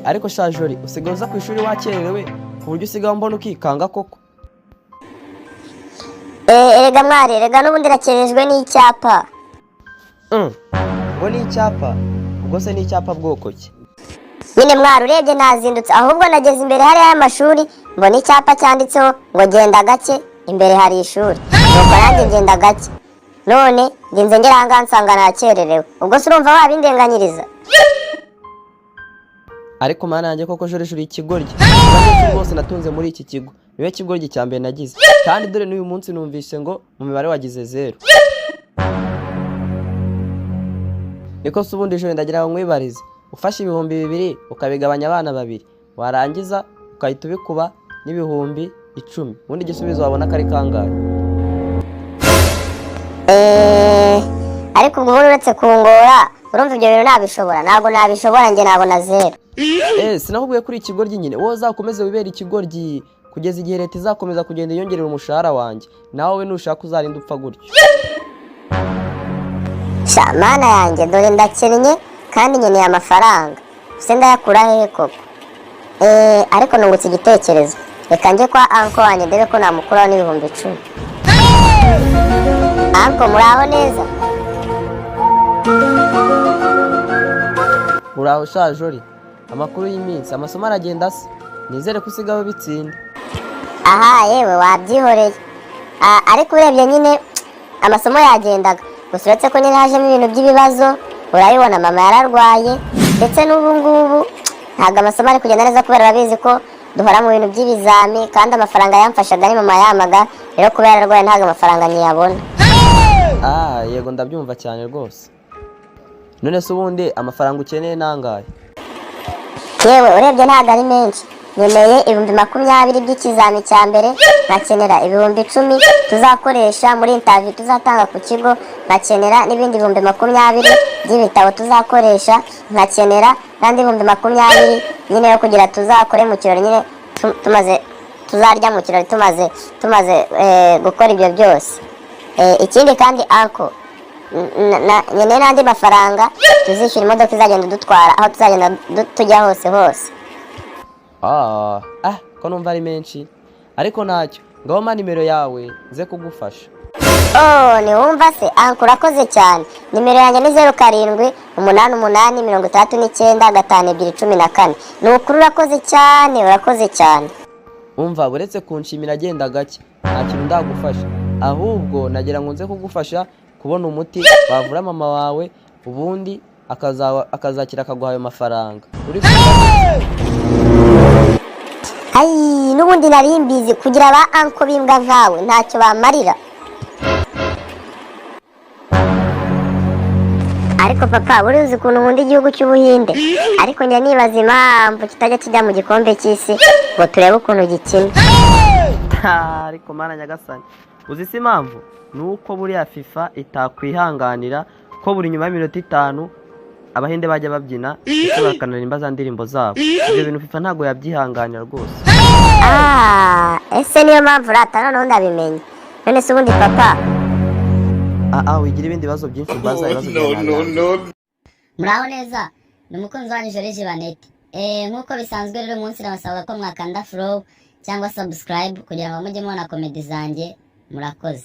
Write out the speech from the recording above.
ariko shajori usigaye uza ku ishuri wakererewe ku buryo usigaye mbona ukikanga koko. Erega mwari, erega n'ubundi rakerejwe n'icyapa. Ngo ni icyapa? Ubwo se ni icyapa bwoko ki? Nyine mwari urebye nazindutse, ahubwo nageze imbere hariya y'amashuri mbona icyapa cyanditseho ngo genda gake, imbere hari ishuri. Nuko nanjye ngenda gake. None ngenze ngera ahangaha nsanga nakererewe. Ubwo se urumva wabindenganyiriza? Ariko mana yanjye koko jori ikigoryi. Abanyeshuri bose natunze muri iki kigo niwe kigoryi cya mbere nagize. Kandi dore n'uyu munsi numvise ngo mu mibare wagize 0. Niko se ubundi jori ndagira ngo mwibarize. Ufashe ibihumbi 2 ukabigabanya abana 2, warangiza ukahita ubikuba n'ibihumbi 10. Ubundi igisubizo wabona kari kangahe? Ariko ubwo uretse kungora, urumva ibyo bintu nabishobora? Ntabwo nabishobora, njye nabona 0. Sinakubwiye kuri ikigoryi nyine. Wowe uzakomeze wibera ikigoryi kugeza igihe leta izakomeza kugenda yongerera umushahara wanjye. Nawe nushaka uzarinda upfa gutyo. Mana yanjye, dore ndakennye kandi nkeneye amafaranga. Se ndayakura hehe koko? Ariko nungutse igitekerezo. Reka njye kwa anko wanjye ndebe ko namukuraho n'ibihumbi 10. Anko, muraho neza? Muraho shajori. Amakuru y'iminsi, amasomo aragenda se? Nizere ko usigaho bitsinda. Aha, yewe wabyihoreye. Ariko urebye nyine amasomo yagendaga. Gusa uretse ko nyine hajemo ibintu by'ibibazo, urabibona mama yararwaye, ndetse n'ubu ngubu ntabwo amasomo ari kugenda neza kubera babizi ko duhora mu bintu by'ibizami, kandi amafaranga yamfashaga ni mama yamaga, rero kubera yararwaye ntabwo amafaranga nyiyabona. Yego ndabyumva cyane rwose. None se ubundi amafaranga ukeneye nangahe? Yewe urebye ntabwo ari menshi. Nkeneye ibihumbi 20 by'ikizami cya mbere, nkakenera ibihumbi 10 tuzakoresha muri interview tuzatanga ku kigo, nkakenera n'ibindi ibihumbi 20 by'ibitabo tuzakoresha, nkakenera kandi ibihumbi 20 nyine yo kugira tuzakore mu kirori nyine tuzarya mu kirori tumaze gukora ibyo byose. Ikindi kandi anko, nkeneye n'andi mafaranga tuzishyura imodoka izagenda dutwara aho tuzagenda tujya hose. Ko numva ari menshi. Ariko ntacyo, ngaho mpa nimero yawe nze kugufasha. Niwumva se? Anko urakoze cyane. Nimero yanjye ni 0788395214. Ni ukuri urakoze cyane. Umva, uretse kunshimira agenda gake, nta kintu ndagufasha. Ahubwo nagira ngo nze kugufasha kubona umuti bavura mama wawe, ubundi akazakira akaguha ayo mafaranga. N'ubundi nari mbizi kugira ba anko bimbwa nkawe ntacyo bamarira. Ariko papa, uruzi ukuntu nkunda igihugu cy'Ubuhinde, ariko njya nibaza impamvu kitajya kijya mu gikombe cy'isi ngo turebe ukuntu gikina. Ariko mana nyagasani, uzi se impamvu? Nuko buriya FIFA itakwihanganira ko buri nyuma y'iminota 5 Abahinde bajya babyina ndetse bakanaririmba za ndirimbo zabo. Ibyo bintu FIFA ntago yabyihanganira rwose. Ese niyo mpamvu rata noneho ndabimenye. None se ubundi papa? Wigira ibindi bibazo byinshi ubaza ibibazo byawe. Muraho neza? Ni umukunzi wanyu Joriji Banete. Nkuko bisanzwe rero umunsi nabasaba ko mwakanda follow cyangwa subscribe kugira ngo mujye mubona komedi zanjye. Murakoze.